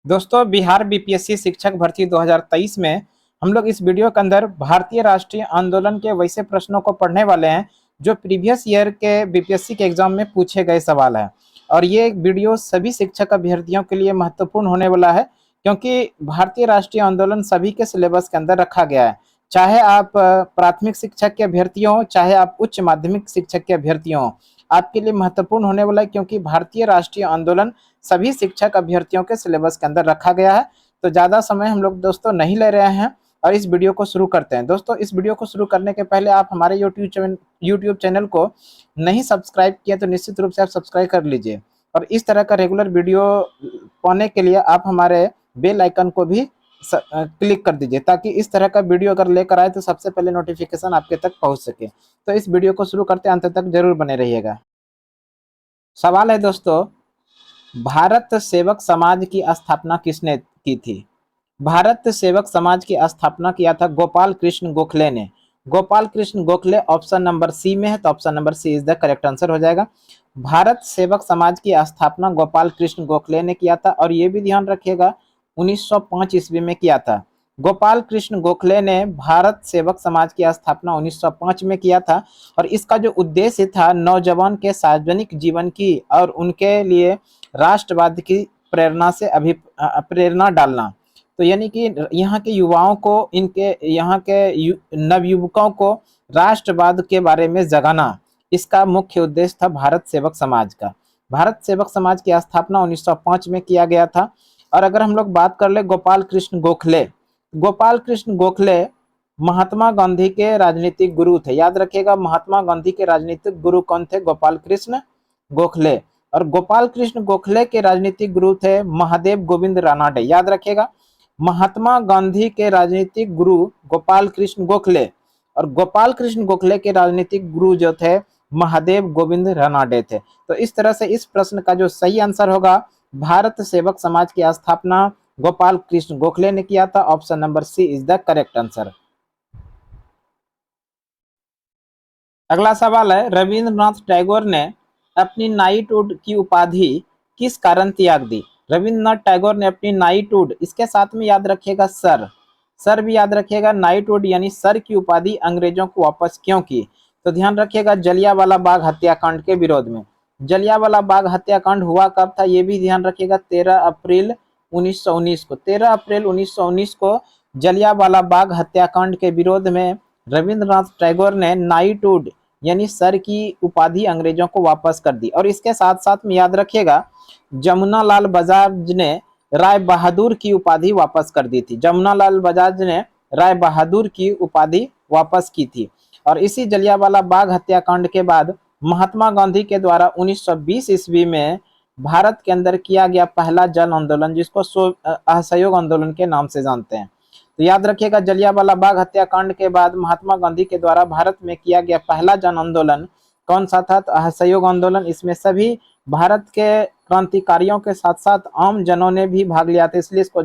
दोस्तों, बिहार बीपीएससी शिक्षक भर्ती 2023 में हम लोग इस वीडियो के अंदर भारतीय राष्ट्रीय आंदोलन के वैसे प्रश्नों को पढ़ने वाले हैं जो प्रीवियस ईयर के बीपीएससी के एग्जाम में पूछे गए सवाल है। और ये वीडियो सभी शिक्षक अभ्यर्थियों के लिए महत्वपूर्ण होने वाला है, क्योंकि भारतीय राष्ट्रीय आंदोलन सभी के सिलेबस के अंदर रखा गया है। चाहे आप प्राथमिक शिक्षक के अभ्यर्थी हों, चाहे आप उच्च माध्यमिक शिक्षक के अभ्यर्थी हों, आपके लिए महत्वपूर्ण होने वाला है, क्योंकि भारतीय राष्ट्रीय आंदोलन सभी शिक्षक अभ्यर्थियों के सिलेबस के अंदर रखा गया है। तो ज्यादा समय हम लोग दोस्तों नहीं ले रहे हैं और इस वीडियो को शुरू करते हैं। दोस्तों, इस वीडियो को शुरू करने के पहले आप हमारे यूट्यूब चैनल को नहीं सब्सक्राइब किया तो निश्चित रूप से आप सब्सक्राइब कर लीजिए, और इस तरह का रेगुलर वीडियो पाने के लिए आप हमारे बेल आइकन को भी क्लिक कर दीजिए, ताकि इस तरह का वीडियो अगर लेकर आए तो सबसे पहले नोटिफिकेशन आपके तक पहुंच सके। तो इस वीडियो को शुरू करते अंत तक जरूर बने रहिएगा। सवाल है दोस्तों, भारत सेवक समाज की स्थापना किसने की थी? भारत सेवक समाज की स्थापना किया था गोपाल कृष्ण गोखले ने। Gopal Krishna Gokhale option number C में है, तो option number C is the correct answer हो जाएगा। भारत सेवक समाज की स्थापना गोपाल कृष्ण गोखले ने किया था, और ये भी ध्यान रखिएगा 1905 ईस्वी में किया था। गोपाल कृष्ण गोखले ने भारत सेवक समाज की स्थापना 1905 में किया था, और इसका जो उद्देश्य था नौजवान के सार्वजनिक जीवन की और उनके लिए राष्ट्रवाद की प्रेरणा से प्रेरणा डालना। तो यानी कि यहाँ के युवाओं को, इनके यहाँ के नवयुवकों को राष्ट्रवाद के बारे में जगाना, इसका मुख्य उद्देश्य था भारत सेवक समाज का। भारत सेवक समाज की स्थापना 1905 में किया गया था। और अगर हम लोग बात कर ले गोपाल कृष्ण गोखले, गोपाल कृष्ण गोखले महात्मा गांधी के राजनीतिक गुरु थे। याद रखिएगा, महात्मा गांधी के राजनीतिक गुरु कौन थे? गोपाल कृष्ण गोखले। और गोपाल कृष्ण गोखले के राजनीतिक गुरु थे महादेव गोविंद रानाडे। याद रखिएगा, महात्मा गांधी के राजनीतिक गुरु गोपाल कृष्ण गोखले, और गोपाल कृष्ण गोखले के राजनीतिक गुरु जो थे महादेव गोविंद रानाडे थे। तो इस तरह से इस प्रश्न का जो सही आंसर होगा, भारत सेवक समाज की स्थापना गोपाल कृष्ण गोखले ने किया था। Option number C is the correct answer. अगला सवाल है, रविंद्रनाथ टैगोर ने अपनी नाइटहुड की उपाधि किस कारण त्याग दी? रविंद्रनाथ टैगोर ने अपनी नाइटहुड, इसके साथ में याद रखिएगा सर, सर भी याद रखिएगा, नाइटहुड यानी सर की उपाधि अंग्रेजों को वापस क्यों की? तो ध्यान रखिएगा, जलियांवाला बाग हत्याकांड के विरोध में। जलियांवाला बाग हत्याकांड हुआ कब था? ये भी ध्यान रखिएगा, 13 अप्रैल 1919 को। 13 अप्रैल 1919 को जलियांवाला बाग हत्याकांड के विरोध में रविंद्रनाथ टैगोर ने नाइटहुड यानी सर की उपाधि अंग्रेजों को वापस कर दी। और इसके साथ साथ में याद रखिएगा, जमुनालाल बजाज ने राय बहादुर की उपाधि वापस कर दी थी। जमुनालाल बजाज ने राय बहादुर की उपाधि वापस की थी। और इसी जलियांवाला बाग हत्याकांड के बाद महात्मा गांधी के द्वारा 1920 ईस्वी में भारत के अंदर किया गया पहला जन आंदोलन, जिसको असहयोग आंदोलन के नाम से जानते हैं। तो याद रखिएगा, जलियांवाला बाग हत्याकांड के बाद महात्मा गांधी के द्वारा भारत में किया गया पहला जन आंदोलन कौन सा था? तो असहयोग आंदोलन। इसमें सभी भारत के क्रांतिकारियों के साथ साथ आम जनों ने भी भाग लिया था, इसलिए इसको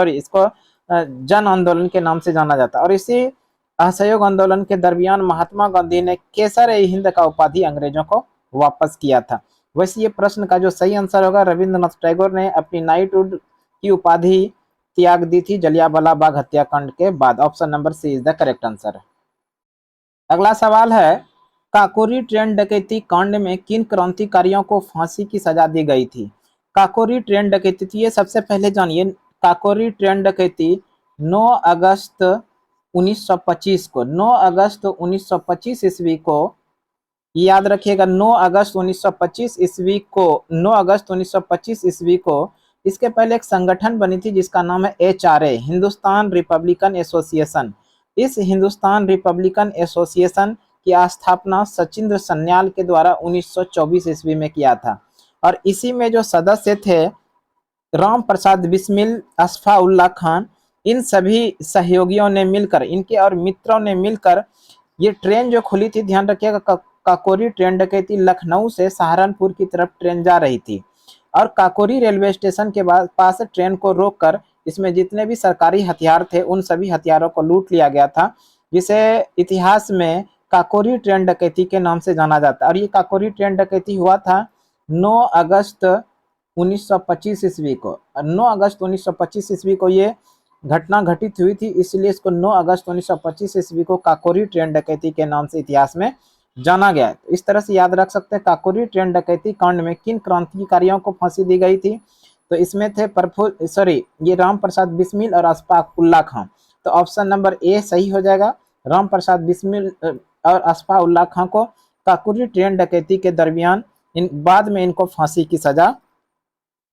इसको जन आंदोलन के नाम से जाना जाता है। और इसी असहयोग आंदोलन के दरमियान महात्मा गांधी ने केसर ए हिंद का उपाधि अंग्रेजों को वापस किया था। वैसे ये प्रश्न का जो सही आंसर होगा, रविंद्रनाथ टैगोर ने अपनी नाइटहुड की उपाधि त्याग दी थी जलियांवाला बाग हत्याकांड के बाद। Option number C is the correct answer. अगला सवाल है, काकोरी ट्रेन डकैती कांड में किन क्रांतिकारियों को फांसी की सजा दी गई थी? काकोरी ट्रेन डकैती थी, ये सबसे पहले जानिए। काकोरी ट्रेन डकैती 9 अगस्त 1925 को, 9 अगस्त 1925 ईस्वी को, याद रखिएगा, 9 अगस्त 1925 ईस्वी को, 9 अगस्त 1925 ईस्वी को इसके पहले एक संगठन बनी थी जिसका नाम है HRA, हिंदुस्तान रिपब्लिकन एसोसिएशन। इस हिंदुस्तान रिपब्लिकन एसोसिएशन की स्थापना सचिंद्र सन्याल के द्वारा 1924 ईस्वी में किया था। और इसी में जो सदस्य थे राम प्रसाद बिस्मिल, अशफाउल्ला खान, इन सभी सहयोगियों ने मिलकर, इनके और मित्रों ने मिलकर ये ट्रेन जो खुली थी, ध्यान रखिएगा, काकोरी ट्रेन डकैती लखनऊ से सहारनपुर की तरफ ट्रेन जा रही थी, और काकोरी रेलवे स्टेशन के पास ट्रेन को रोककर इसमें जितने भी सरकारी हथियार थे उन सभी हथियारों को लूट लिया गया था, जिसे इतिहास में काकोरी ट्रेन डकैती के नाम से जाना जाता है। और ये काकोरी ट्रेन डकैती हुआ था 9 अगस्त 1925 ईस्वी को, 9 अगस्त 1925 ईस्वी को ये घटना घटित हुई थी, इसलिए इसको 9 अगस्त 1925 ईस्वी को काकोरी ट्रेन डकैती के नाम से इतिहास में जाना गया है। तो इस तरह से याद रख सकते हैं, काकोरी ट्रेन डकैती कांड में किन क्रांतिकारियों को फांसी दी गई थी? तो इसमें थे ये राम प्रसाद बिस्मिल और अशफाक उल्ला खां। तो ऑप्शन नंबर ए सही हो जाएगा। राम प्रसाद बिस्मिल और अशफाक उल्ला खां को काकोरी ट्रेन डकैती के दरमियान बाद में इनको फांसी की सजा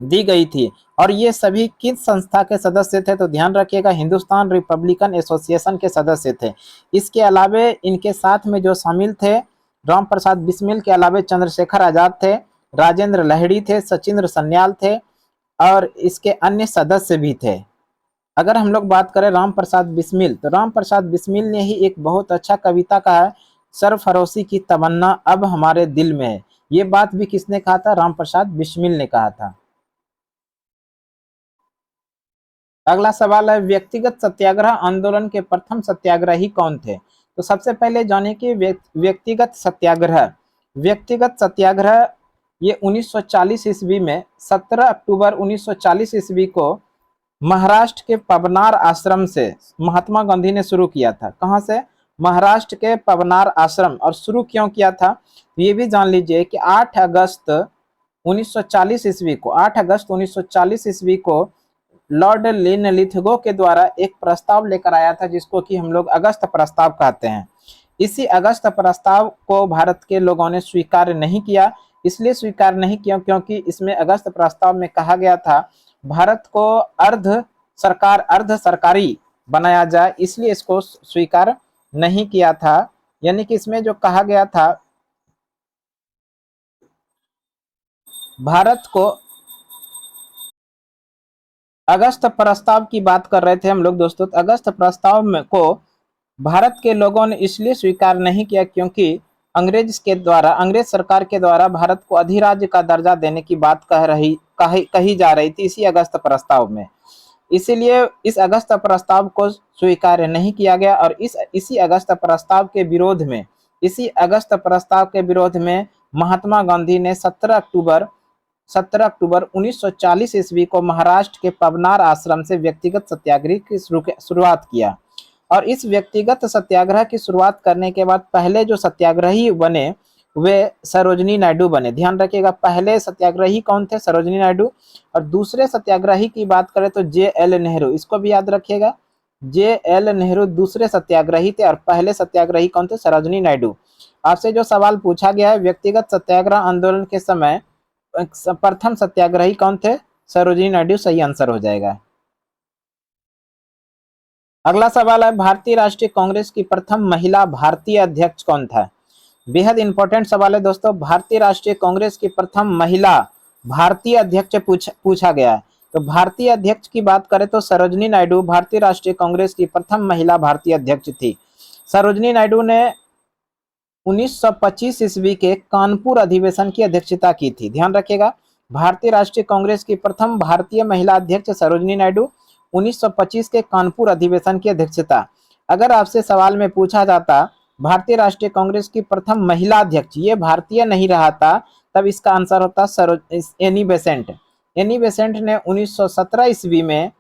दी गई थी। और ये सभी किस संस्था के सदस्य थे? तो ध्यान रखिएगा, हिंदुस्तान रिपब्लिकन एसोसिएशन के सदस्य थे। इसके अलावे इनके साथ में जो शामिल थे, राम प्रसाद बिस्मिल के अलावे चंद्रशेखर आजाद थे, राजेंद्र लाहिड़ी थे, सचिंद्र सन्याल थे और इसके अन्य सदस्य भी थे। अगर हम लोग बात करें राम प्रसाद बिस्मिल, तो राम प्रसाद बिस्मिल ने ही एक बहुत अच्छा कविता कहा है, सरफरोशी की तमन्ना अब हमारे दिल में है। ये बात भी किसने कहा था? राम प्रसाद बिस्मिल ने कहा था। अगला सवाल है, व्यक्तिगत सत्याग्रह आंदोलन के प्रथम सत्याग्रही कौन थे? तो सबसे पहले जाने कि व्यक्तिगत सत्याग्रह, ये 1940 ईस्वी में 17 अक्टूबर 1940 ईस्वी को महाराष्ट्र के पवनार आश्रम से महात्मा गांधी ने शुरू किया था। कहां से? महाराष्ट्र के पवनार आश्रम। और शुरू क्यों किया था ये भी जान लीजिए कि 8 अगस्त 1940 ईस्वी को 8 अगस्त 1940 ईस्वी को लॉर्ड लिनलिथगो के द्वारा एक प्रस्ताव लेकर आया था, जिसको कि हम लोग अगस्त प्रस्ताव कहते हैं। इसी अगस्त प्रस्ताव को भारत के लोगों ने स्वीकार नहीं किया। इसलिए स्वीकार नहीं किया क्योंकि इसमें अगस्त प्रस्ताव में कहा गया था भारत को अर्ध सरकारी बनाया जाए, इसलिए इसको स्वीकार नहीं किया था। यानी कि इसमें जो कहा गया था, भारत को अगस्त प्रस्ताव की बात कर रहे थे हम लोग दोस्तों। अगस्त प्रस्ताव में को भारत के लोगों ने इसलिए स्वीकार नहीं किया क्योंकि अंग्रेज सरकार के द्वारा भारत को अधिराज्य का दर्जा देने की बात कही जा रही थी इसी अगस्त प्रस्ताव में। इसीलिए इस अगस्त प्रस्ताव को स्वीकार नहीं किया गया। और इसी अगस्त प्रस्ताव के विरोध में महात्मा गांधी ने 17 अक्टूबर 1940 ईस्वी को महाराष्ट्र के पवनार आश्रम से व्यक्तिगत सत्याग्रह की शुरुआत किया। और इस व्यक्तिगत सत्याग्रह की शुरुआत करने के बाद पहले जो सत्याग्रही बने वे सरोजिनी नायडू बने। ध्यान रखिएगा, पहले सत्याग्रही कौन थे? सरोजिनी नायडू। और दूसरे सत्याग्रही की बात करें तो जे.एल. नेहरू, इसको भी याद रखिएगा, जे.एल. नेहरू दूसरे सत्याग्रही थे और पहले सत्याग्रही कौन थे? सरोजिनी नायडू। आपसे जो सवाल पूछा गया है, व्यक्तिगत सत्याग्रह आंदोलन के समय प्रथम सत्याग्रही कौन थे? सरोजिनी नायडू सही आंसर हो जाएगा। अगला सवाल है, भारतीय राष्ट्रीय कांग्रेस की प्रथम महिला भारतीय अध्यक्ष कौन था? बेहद इंपॉर्टेंट सवाल है दोस्तों। भारतीय राष्ट्रीय कांग्रेस की प्रथम महिला भारतीय अध्यक्ष पूछा गया है। तो भारतीय अध्यक्ष की बात करें तो सरोजिनी नायडू भारतीय राष्ट्रीय कांग्रेस की प्रथम महिला भारतीय अध्यक्ष थी। सरोजिनी नायडू ने 1925 ईस्वी के कानपुर अधिवेशन की अध्यक्षता की थी। ध्यान रखिएगा, भारतीय राष्ट्रीय कांग्रेस की प्रथम भारतीय महिला अध्यक्ष सरोजिनी नायडू, 1925 के कानपुर अधिवेशन की अध्यक्षता। अगर आपसे सवाल में पूछा जाता भारतीय राष्ट्रीय कांग्रेस की प्रथम महिला अध्यक्ष, ये भारतीय नहीं रहा था, तब इसका आंसर होता एनी बेसेंट। एनी बेसेंट ने 1917 ईस्वी में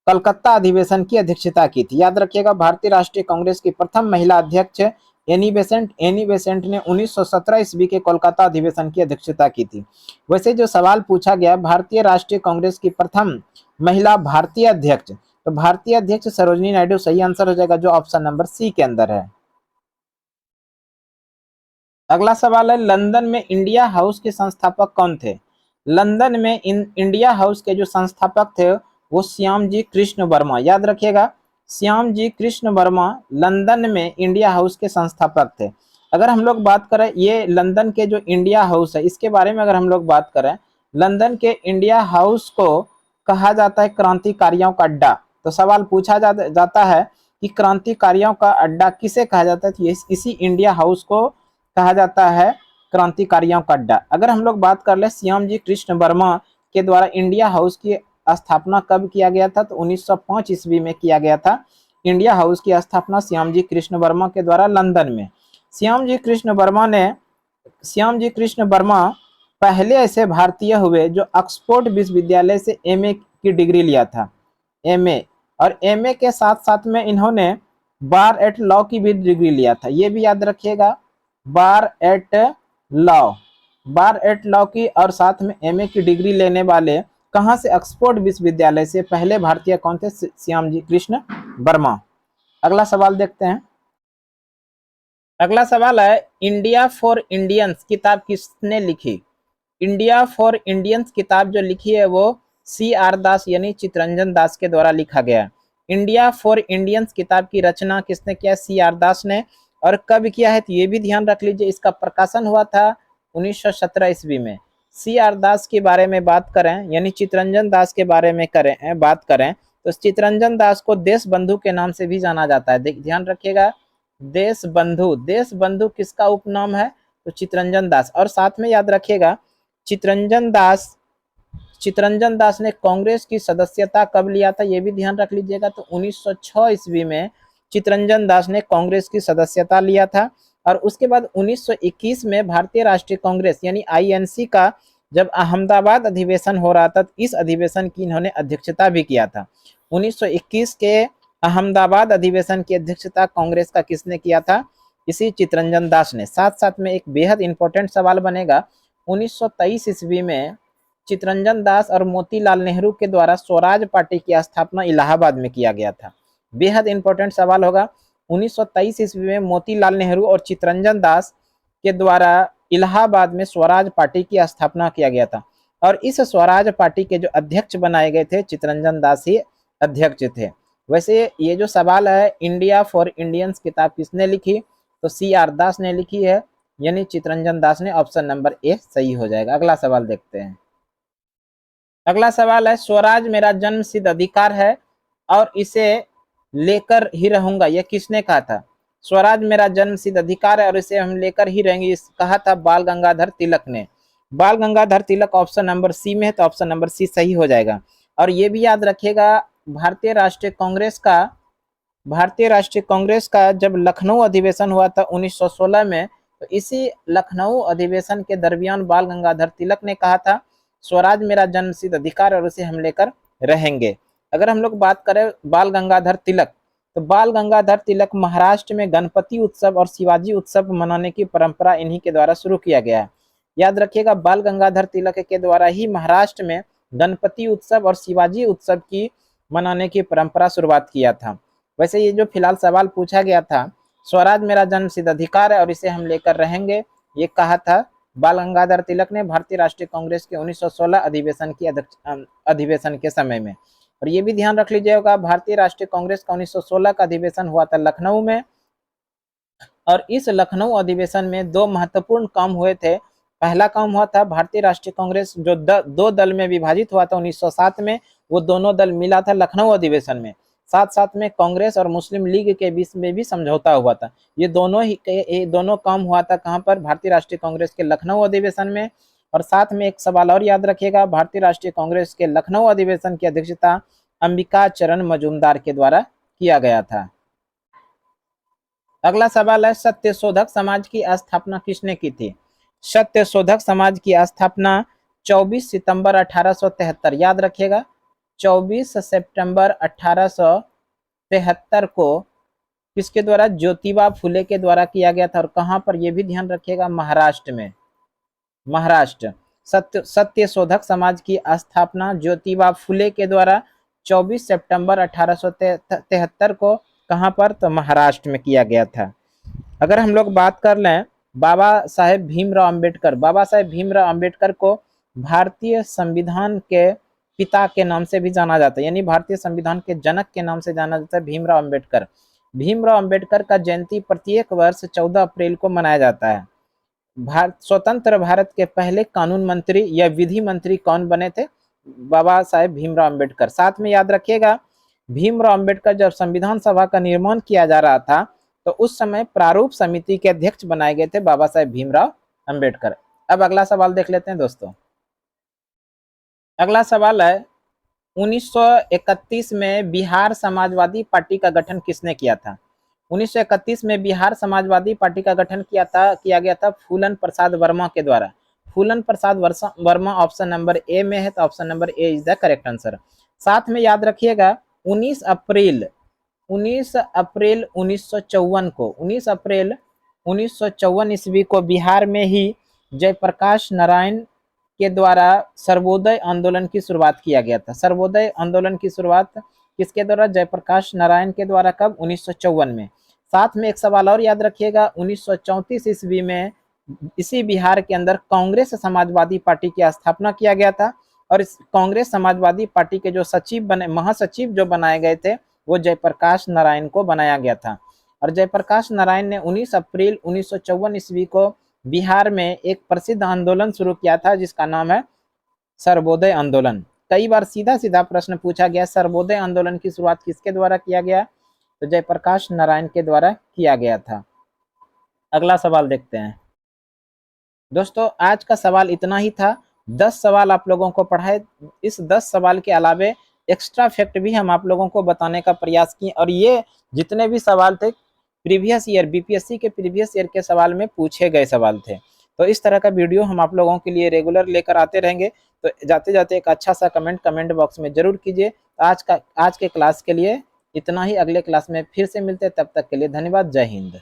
कलकत्ता अधिवेशन की अध्यक्षता की थी। याद रखिएगा, भारतीय राष्ट्रीय कांग्रेस की प्रथम महिला अध्यक्ष एनी बेसेंट ने 1917 ईस्वी के कोलकाता अधिवेशन की अध्यक्षता की थी। वैसे जो सवाल पूछा गया भारतीय राष्ट्रीय कांग्रेस की प्रथम महिला भारतीय अध्यक्ष, तो भारतीय अध्यक्ष सरोजिनी नायडू सही आंसर हो जाएगा, जो ऑप्शन नंबर सी के अंदर है। अगला सवाल है, लंदन में इंडिया हाउस के संस्थापक कौन थे? लंदन में इंडिया हाउस के जो संस्थापक थे वो श्याम जी कृष्ण वर्मा। याद रखिएगा, श्याम जी कृष्ण वर्मा लंदन में इंडिया हाउस के संस्थापक थे। अगर हम लोग बात करें ये लंदन के जो इंडिया हाउस है, इसके बारे में अगर हम लोग बात करें, लंदन के इंडिया हाउस को कहा जाता है क्रांतिकारियों का अड्डा। तो सवाल पूछा जाता है कि क्रांतिकारियों का अड्डा किसे कहा जाता है? तो इसी इंडिया हाउस को कहा जाता है क्रांतिकारियों का अड्डा। अगर हम लोग बात कर ले श्याम जी कृष्ण वर्मा के द्वारा इंडिया हाउस की स्थापना कब किया गया था? तो 1905 ईस्वी में किया गया था। इंडिया हाउस की स्थापना श्याम जी कृष्ण वर्मा के द्वारा लंदन में। श्याम जी कृष्ण वर्मा पहले ऐसे भारतीय हुए जो ऑक्सफोर्ड विश्वविद्यालय से एमए की डिग्री लिया था। एमए, और एमए के साथ साथ में इन्होंने बार एट लॉ की भी डिग्री लिया था, ये भी याद रखिएगा। बार एट लॉ, बार एट लॉ की और साथ में एमए की डिग्री लेने वाले कहाँ से? ऑक्सफोर्ड विश्वविद्यालय से पहले भारतीय कौन थे? श्याम जी कृष्ण वर्मा। अगला सवाल देखते हैं। अगला सवाल है, इंडिया फॉर इंडियंस किताब किसने लिखी? इंडिया फॉर इंडियंस किताब जो लिखी है वो सी आर दास यानी चितरंजन दास के द्वारा लिखा गया है। इंडिया फॉर इंडियंस किताब की रचना किसने किया? सी आर दास ने। और कब किया है तो ये भी ध्यान रख लीजिए, इसका प्रकाशन हुआ था 1917 ईस्वी में। सी आर दास के बारे में बात करें, यानी चितरंजन दास के बारे में बात करें तो चितरंजन दास को देश बंधु के नाम से भी जाना जाता है। ध्यान रखिएगा, देश बंधु, देश बंधु किसका उपनाम है? तो चितरंजन दास। और साथ में याद रखिएगा, चितरंजन दास चितरंजन दास ने कांग्रेस की सदस्यता कब लिया था, यह भी ध्यान रख लीजिएगा। तो 1906 ईस्वी में चितरंजन दास ने कांग्रेस की सदस्यता लिया था। और उसके बाद 1921 में भारतीय राष्ट्रीय कांग्रेस यानी आईएनसी का जब अहमदाबाद अधिवेशन हो रहा था, इस अधिवेशन की इन्होंने अध्यक्षता भी किया था। 1921 के अहमदाबाद अधिवेशन की अध्यक्षता कांग्रेस का किसने किया था? इसी चितरंजन दास ने। साथ साथ में एक बेहद इंपॉर्टेंट सवाल बनेगा, 1923 ईस्वी में चितरंजन दास और मोतीलाल नेहरू के द्वारा स्वराज पार्टी की स्थापना इलाहाबाद में किया गया था। बेहद इंपॉर्टेंट सवाल होगा, 1923 ईस्वी में मोतीलाल नेहरू और चितरंजन दास के द्वारा इलाहाबाद में स्वराज पार्टी की स्थापना किया गया था। और इस स्वराज पार्टी के जो अध्यक्ष बनाए गए थे, चितरंजन दास ही अध्यक्ष थे। वैसे ये जो सवाल है, इंडिया फॉर इंडियंस किताब किसने लिखी? तो सी आर दास ने लिखी है, यानी चितरंजन दास ने। ऑप्शन नंबर ए सही हो जाएगा। अगला सवाल देखते हैं। अगला सवाल है, स्वराज मेरा जन्म सिद्ध अधिकार है और इसे लेकर ही रहूंगा, यह किसने कहा था? स्वराज मेरा जन्म सिद्ध अधिकार है और इसे हम लेकर ही रहेंगे, इस कहा था बाल गंगाधर तिलक ने। बाल Gangadhar Tilak option number C में है, तो ऑप्शन नंबर सी सही हो जाएगा। और ये भी याद रखिएगा, भारतीय राष्ट्रीय कांग्रेस का जब लखनऊ अधिवेशन हुआ था 1916 में, तो इसी लखनऊ अधिवेशन के दरमियान बाल गंगाधर तिलक ने कहा था स्वराज मेरा जन्मसिद्ध अधिकार और उसे हम लेकर रहेंगे। अगर हम लोग बात करें बाल गंगाधर तिलक, तो बाल गंगाधर तिलक महाराष्ट्र में गणपति उत्सव और शिवाजी उत्सव मनाने की परंपरा इन्हीं के द्वारा शुरू किया गया है। याद रखिएगा, बाल गंगाधर तिलक के द्वारा ही महाराष्ट्र में गणपति उत्सव और शिवाजी उत्सव की मनाने की परंपरा शुरुआत किया था। वैसे ये जो फिलहाल सवाल पूछा गया था, स्वराज मेरा जन्म सिद्ध अधिकार है और इसे हम लेकर रहेंगे, ये कहा था बाल गंगाधर तिलक ने भारतीय राष्ट्रीय कांग्रेस के 1916 अधिवेशन के समय में। और ये भी ध्यान रख लीजिएगा, भारतीय राष्ट्रीय कांग्रेस का 1916 का अधिवेशन हुआ था लखनऊ में। और इस लखनऊ अधिवेशन में दो महत्वपूर्ण काम हुए थे। पहला काम हुआ था, भारतीय राष्ट्रीय कांग्रेस जो दो दल में विभाजित हुआ था 1907 में, वो दोनों दल मिला था लखनऊ अधिवेशन में। साथ साथ में कांग्रेस और मुस्लिम लीग के बीच में भी समझौता हुआ था। ये दोनों काम हुआ था कहाँ पर? भारतीय राष्ट्रीय कांग्रेस के लखनऊ अधिवेशन में। और साथ में एक सवाल और याद रखिएगा, भारतीय राष्ट्रीय कांग्रेस के लखनऊ अधिवेशन की अध्यक्षता अंबिका चरण मजूमदार के द्वारा किया गया था। अगला सवाल है, सत्यशोधक समाज की स्थापना किसने की थी? सत्यशोधक समाज की स्थापना 24 सितंबर 1873, याद रखिएगा 24 सितंबर 1873 को किसके द्वारा? ज्योतिबा फुले के द्वारा किया गया था। और कहां पर? यह भी ध्यान रखिएगा, महाराष्ट्र में। महाराष्ट्र। सत्यशोधक समाज की स्थापना ज्योतिबा फुले के द्वारा 24 सितंबर 1873 को कहां पर? तो महाराष्ट्र में किया गया था। अगर हम लोग बात कर लें बाबा साहेब भीमराव अंबेडकर, बाबा साहेब भीमराव अंबेडकर को भारतीय संविधान के पिता के नाम से भी जाना जाता है, यानी भारतीय संविधान के जनक के नाम से जाना जाता है भीमराव अंबेडकर। भीमराव अंबेडकर का जयंती प्रत्येक वर्ष 14 अप्रैल को मनाया जाता है। स्वतंत्र भारत के पहले कानून मंत्री या विधि मंत्री कौन बने थे? बाबा साहेब भीमराव अंबेडकर। साथ में याद रखिएगा, भीमराव अंबेडकर जब संविधान सभा का निर्माण किया जा रहा था, तो उस समय प्रारूप समिति के अध्यक्ष बनाए गए थे बाबा साहेब भीमराव अंबेडकर। अब अगला सवाल देख लेते हैं दोस्तों। अगला सवाल है, 1931 में बिहार समाजवादी पार्टी का गठन किसने किया था? 1931 में बिहार समाजवादी पार्टी का गठन किया गया था फूलन प्रसाद वर्मा के द्वारा। फूलन प्रसाद वर्मा ऑप्शन नंबर ए में है, तो option number A is the correct answer. साथ में याद रखिएगा 19 अप्रैल 1954 को 19 अप्रैल 1954 ईस्वी को बिहार में ही जयप्रकाश नारायण के द्वारा सर्वोदय आंदोलन की शुरुआत किया गया था। सर्वोदय आंदोलन की शुरुआत किसके द्वारा? जयप्रकाश नारायण के द्वारा। कब? 1954 में। साथ में एक सवाल और याद रखिएगा, 1934 ईस्वी में इसी बिहार के अंदर कांग्रेस समाजवादी पार्टी की स्थापना किया गया था, और इस कांग्रेस समाजवादी पार्टी के जो सचिव बने, महासचिव जो बनाए गए थे, वो जयप्रकाश नारायण को बनाया गया था। और जयप्रकाश नारायण ने 19 अप्रैल 1954 ईस्वी को बिहार में एक प्रसिद्ध आंदोलन शुरू किया था, जिसका नाम है सर्वोदय आंदोलन। कई बार सीधा सीधा प्रश्न पूछा गया, सर्वोदय आंदोलन की शुरुआत किसके द्वारा किया गया? तो जयप्रकाश नारायण के द्वारा किया गया था। अगला सवाल देखते हैं। दोस्तों आज का सवाल इतना ही था। 10 सवाल आप लोगों को पढ़ाए। इस 10 सवाल के अलावे एक्स्ट्रा फैक्ट भी हम आप लोगों को बताने का प्रयास किए, और ये जितने भी सवाल थे प्रीवियस ईयर बीपीएससी के प्रीवियस ईयर के सवाल में पूछे गए सवाल थे। तो इस तरह का वीडियो हम आप लोगों के लिए रेगुलर लेकर आते रहेंगे। तो जाते जाते एक अच्छा सा कमेंट बॉक्स में जरूर कीजिए। आज के क्लास के लिए इतना ही। अगले क्लास में फिर से मिलते हैं, तब तक के लिए धन्यवाद। जय हिंद।